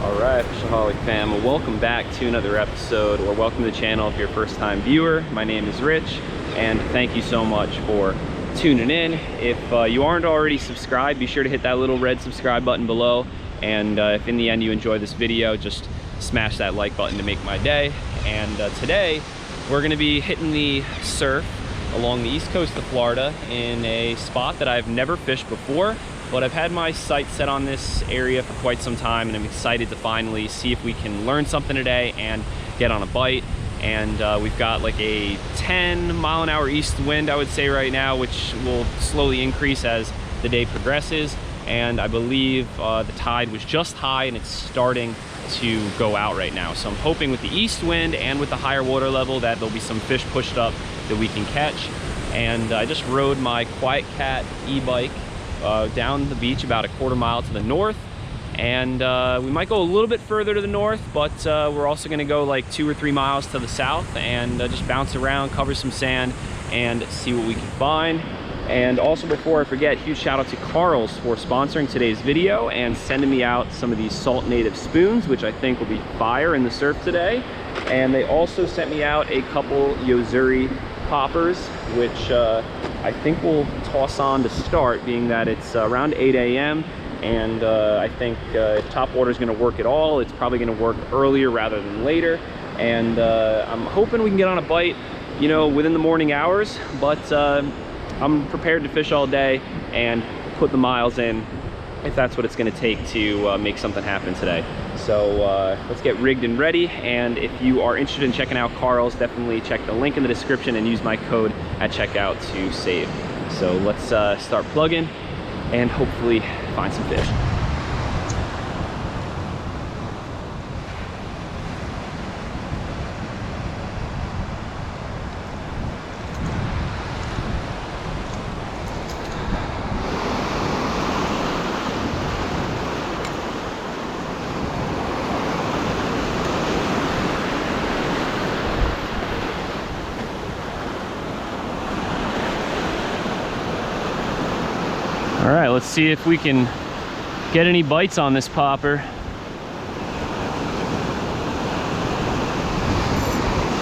Alright, Fishaholic fam, welcome back to another episode, or welcome to the channel if you're a first-time viewer. My name is Rich, and thank you so much for tuning in. If you aren't already subscribed, be sure to hit that little red subscribe button below, and if in the end you enjoy this video, just smash that like button to make my day. And today, we're going to be hitting the surf along the east coast of Florida in a spot that I've never fished before. But I've had my sights set on this area for quite some time, and I'm excited to finally see if we can learn something today and get on a bite. And we've got like a 10-mile-an-hour east wind, I would say right now, which will slowly increase as the day progresses. And I believe the tide was just high and it's starting to go out right now. So I'm hoping with the east wind and with the higher water level that there'll be some fish pushed up that we can catch. And I just rode my Quiet Cat e-bike down the beach about a quarter mile to the north, and we might go a little bit further to the north, but we're also going to go like 2 or 3 miles to the south and just bounce around, cover some sand, and see what we can find. And also, before I forget, huge shout out to Carl's for sponsoring today's video and sending me out some of these Salt Native spoons, which I think will be fire in the surf today. And they also sent me out a couple Yozuri poppers, which I think we'll toss on to start, being that it's around 8 a.m. and I think if Topwater is going to work at all, it's probably going to work earlier rather than later. And I'm hoping we can get on a bite, you know, within the morning hours, but I'm prepared to fish all day and put the miles in if that's what it's going to take to make something happen today. So let's get rigged and ready, and if you are interested in checking out Carl's, definitely check the link in the description and use my code at checkout to save. So let's start plugging and hopefully find some fish. All right, let's see if we can get any bites on this popper.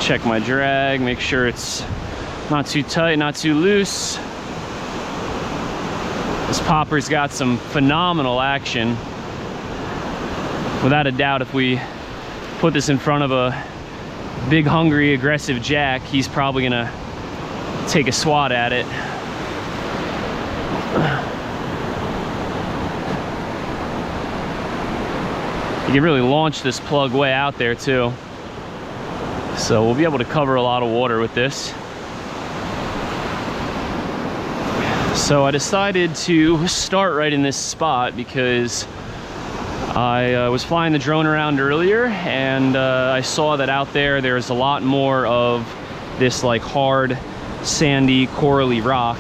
Check my drag, make sure it's not too tight, not too loose. This popper's got some phenomenal action. Without a doubt, if we put this in front of a big, hungry, aggressive jack, he's probably gonna take a swat at it. You can really launch this plug way out there too. So we'll be able to cover a lot of water with this. So I decided to start right in this spot because I was flying the drone around earlier, and I saw that out there there's a lot more of this like hard, sandy, corally rock.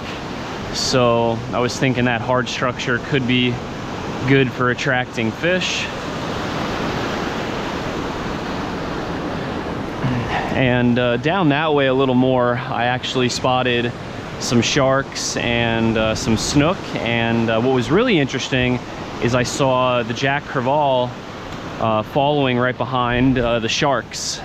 So I was thinking that hard structure could be good for attracting fish. And down that way a little more, I actually spotted some sharks and some snook. And what was really interesting is I saw the Jack Crevalle following right behind the sharks.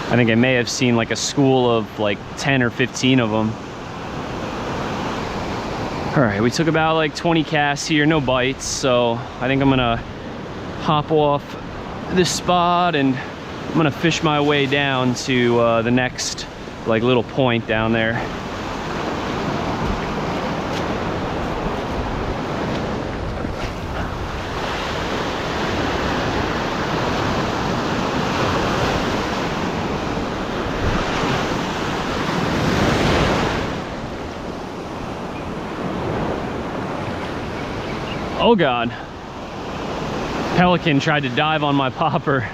I think I may have seen like a school of like 10 or 15 of them. All right, we took about like 20 casts here, no bites. So I think I'm gonna hop off this spot and I'm gonna fish my way down to the next like little point down there. Oh God. Pelican tried to dive on my popper.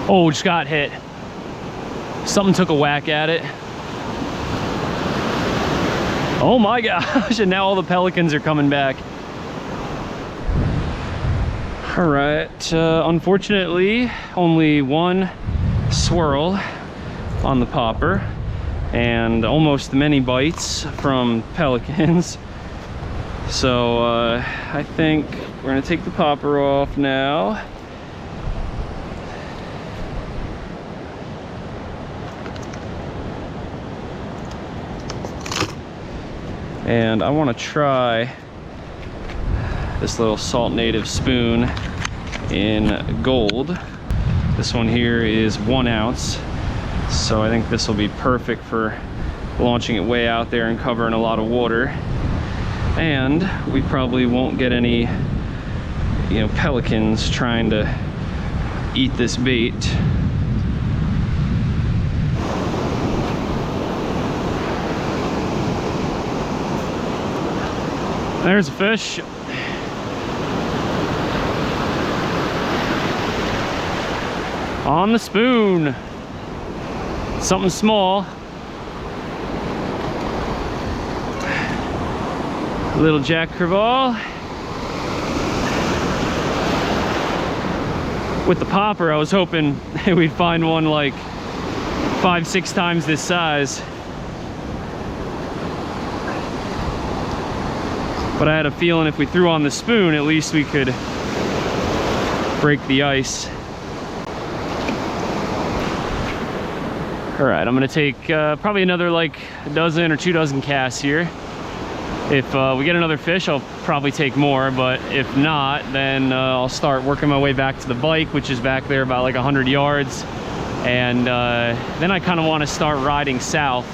Oh, just got hit. Something took a whack at it. Oh my gosh, and now all the pelicans are coming back. All right, unfortunately, only one swirl on the popper and almost many bites from pelicans. So I think we're gonna take the popper off now. And I want to try this little Salt Native spoon in gold. This one here is 1 ounce. So I think this will be perfect for launching it way out there and covering a lot of water. And we probably won't get any, you know, pelicans trying to eat this bait. There's a fish. On the spoon. Something small. Little jack crevalle. With the popper, I was hoping we'd find one like 5-6 times this size. But I had a feeling if we threw on the spoon, at least we could break the ice. All right, I'm gonna take probably another like a dozen or 2 dozen casts here. If we get another fish, I'll probably take more, but if not, then I'll start working my way back to the bike, which is back there about like 100 yards. And then I kind of want to start riding south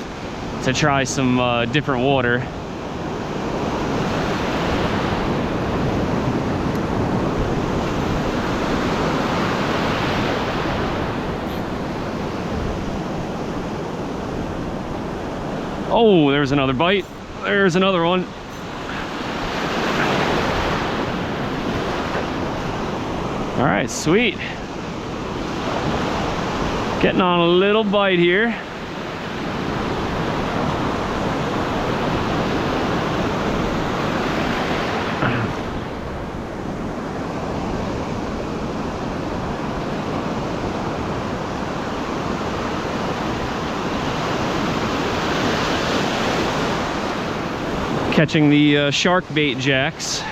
to try some different water. Oh, there's another bite. There's another one. All right, sweet. Getting on a little bite here. Catching the shark bait jacks.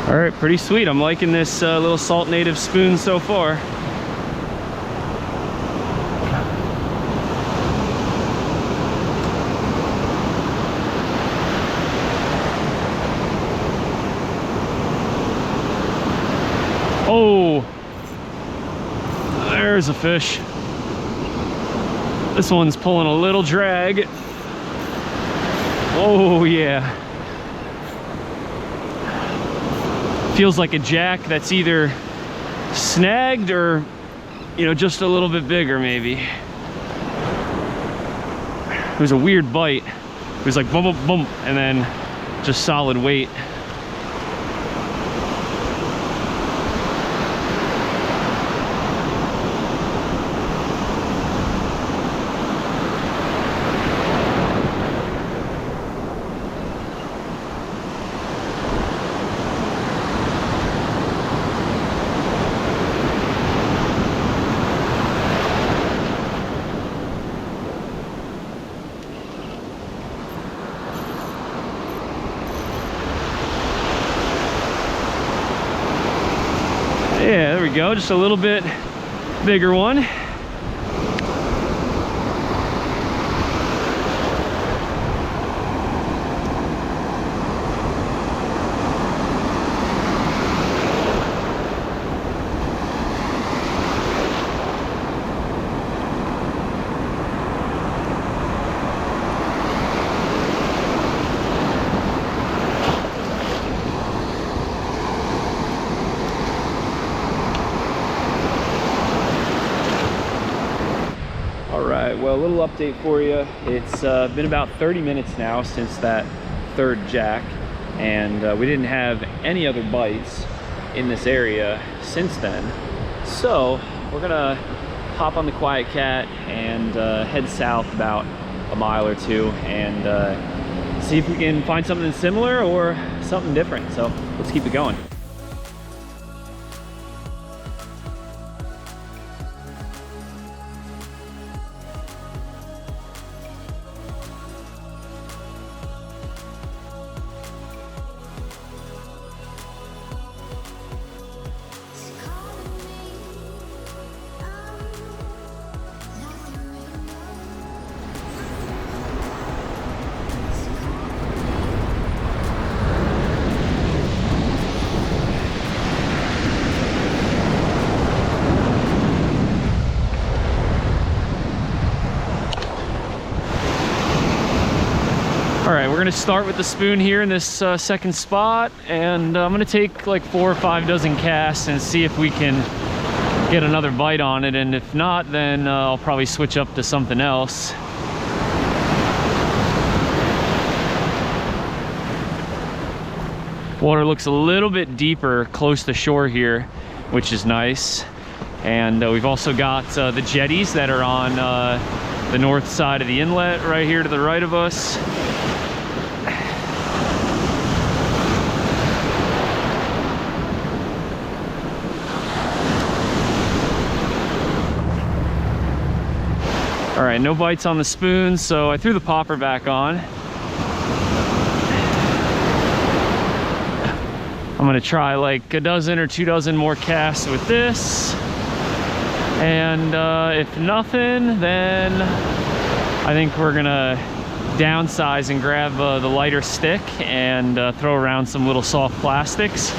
All right, pretty sweet. I'm liking this little Salt Native spoon so far. Oh, there's a fish. This one's pulling a little drag. Oh yeah. Feels like a jack that's either snagged or, you know, just a little bit bigger maybe. It was a weird bite. It was like boom, boom, boom, and then just solid weight. Yeah, there we go, just a little bit bigger one. right, well, a little update for you. It's been about 30 minutes now since that third jack, and we didn't have any other bites in this area since then. So we're gonna hop on the Quiet Cat and head south about a mile or two and see if we can find something similar or something different. So let's keep it going. All right, we're gonna start with the spoon here in this second spot, and I'm gonna take like 4 or 5 dozen casts and see if we can get another bite on it, and if not, then I'll probably switch up to something else. Water looks a little bit deeper close to shore here, which is nice. And we've also got the jetties that are on the north side of the inlet right here to the right of us. All right, no bites on the spoon, so I threw the popper back on. I'm gonna try like a dozen or 2 dozen more casts with this. And if nothing, then I think we're gonna downsize and grab the lighter stick and throw around some little soft plastics.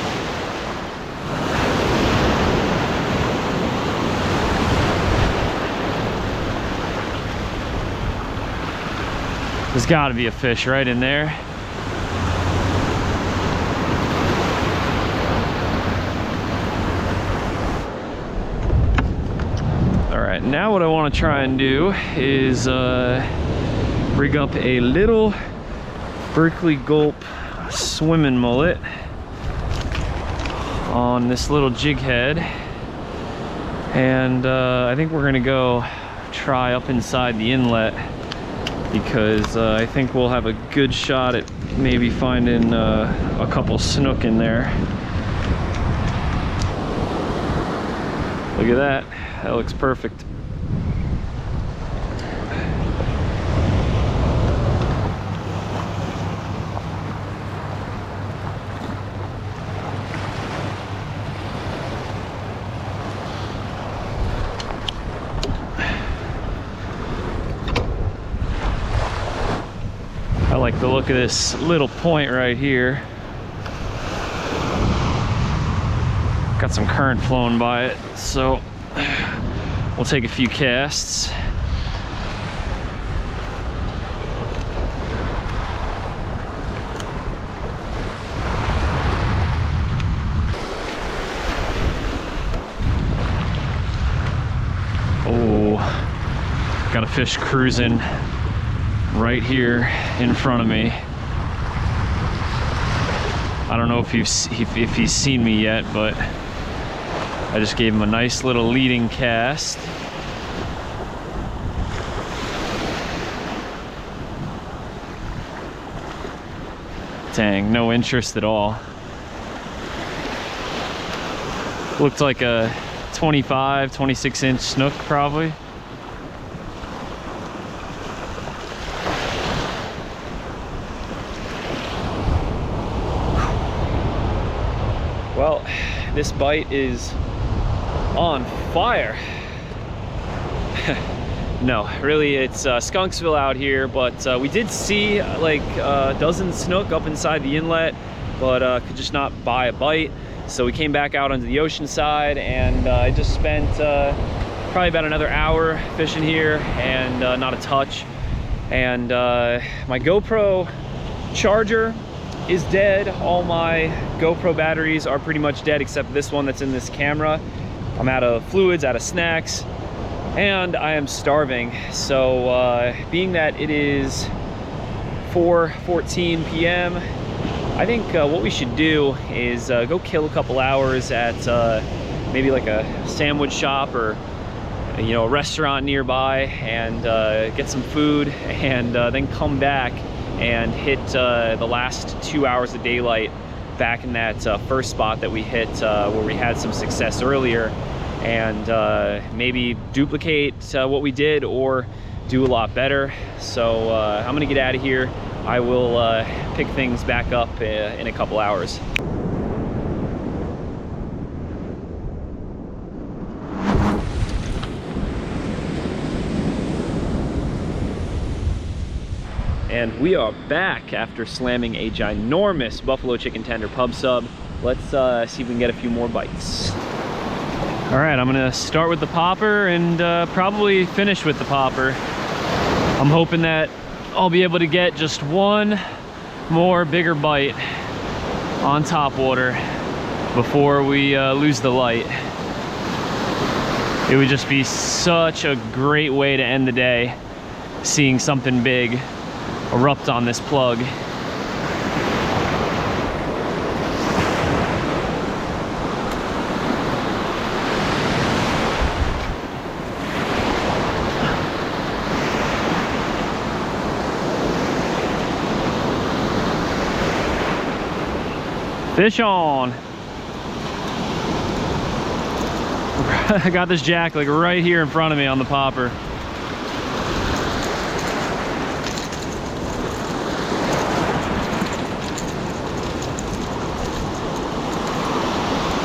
There's got to be a fish right in there. All right, now what I want to try and do is rig up a little Berkeley Gulp swimming mullet on this little jig head. And I think we're gonna go try up inside the inlet, because I think we'll have a good shot at maybe finding a couple snook in there. Look at that, that looks perfect. I like the look of this little point right here. Got some current flowing by it, so we'll take a few casts. Oh, got a fish cruising right here in front of me. I don't know if he's seen me yet, but I just gave him a nice little leading cast. Dang, no interest at all. Looked like a 25, 26-inch snook probably. Well, this bite is on fire. No, really, it's Skunksville out here, but we did see like a dozen snook up inside the inlet, but could just not buy a bite. So we came back out onto the ocean side, and I just spent probably about another hour fishing here, and not a touch. And my GoPro charger is dead. All my GoPro batteries are pretty much dead except this one that's in this camera. I'm out of fluids, out of snacks, and I am starving. So being that it is 4:14 p.m., I think what we should do is go kill a couple hours at maybe like a sandwich shop or a restaurant nearby, and get some food, and then come back and hit the last 2 hours of daylight back in that first spot that we hit where we had some success earlier, and maybe duplicate what we did or do a lot better. So I'm gonna get out of here. I will pick things back up in a couple hours. And we are back after slamming a ginormous buffalo chicken tender pub sub. Let's see if we can get a few more bites. All right, I'm gonna start with the popper and probably finish with the popper. I'm hoping that I'll be able to get just one more bigger bite on Topwater before we lose the light. It would just be such a great way to end the day, seeing something big erupt on this plug. Fish on. I got this jack like right here in front of me on the popper.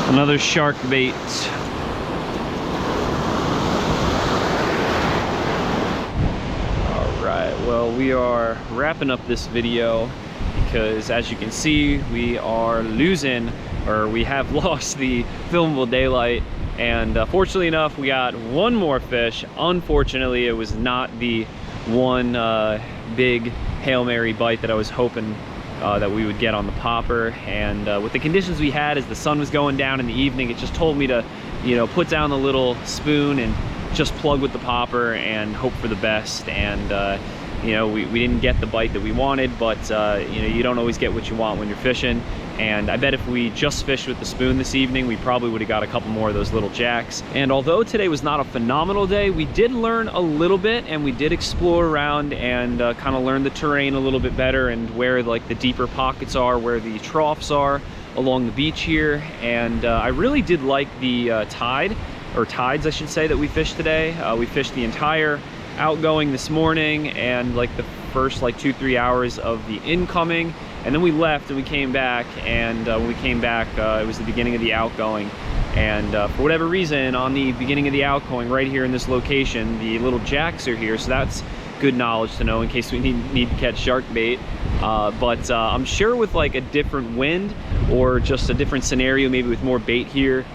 Another shark bait. All right, well, we are wrapping up this video because, as you can see, we are losing, or we have lost the filmable daylight. And fortunately enough, we got one more fish. Unfortunately, it was not the one big Hail Mary bite that I was hoping that we would get on the popper. And with the conditions we had, as the sun was going down in the evening, it just told me to, put down the little spoon and just plug with the popper and hope for the best. And we didn't get the bite that we wanted, but you don't always get what you want when you're fishing. And I bet if we just fished with the spoon this evening, we probably would have got a couple more of those little jacks. And although today was not a phenomenal day, we did learn a little bit, and we did explore around and kind of learn the terrain a little bit better, and where like the deeper pockets are, where the troughs are along the beach here. And I really did like the tides, I should say, that we fished today. We fished the entire outgoing this morning and like the first like 2-3 hours of the incoming, and then we left and we came back, and when we came back it was the beginning of the outgoing. And for whatever reason, on the beginning of the outgoing right here in this location, the little jacks are here, so that's good knowledge to know in case we need to catch shark bait. But I'm sure with like a different wind or just a different scenario, maybe with more bait here,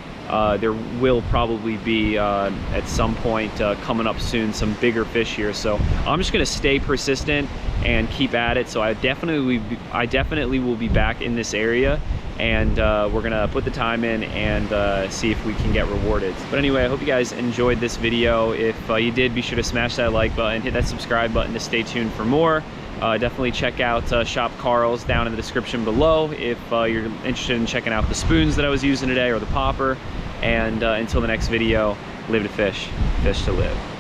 there will probably be at some point coming up soon some bigger fish here. So I'm just gonna stay persistent and keep at it. So I definitely will be back in this area, and we're gonna put the time in and see if we can get rewarded. But anyway, I hope you guys enjoyed this video. If you did, be sure to smash that like button, hit that subscribe button to stay tuned for more. Definitely check out Shop Carl's down in the description below if you're interested in checking out the spoons that I was using today, or the popper. And until the next video, live to fish, fish to live.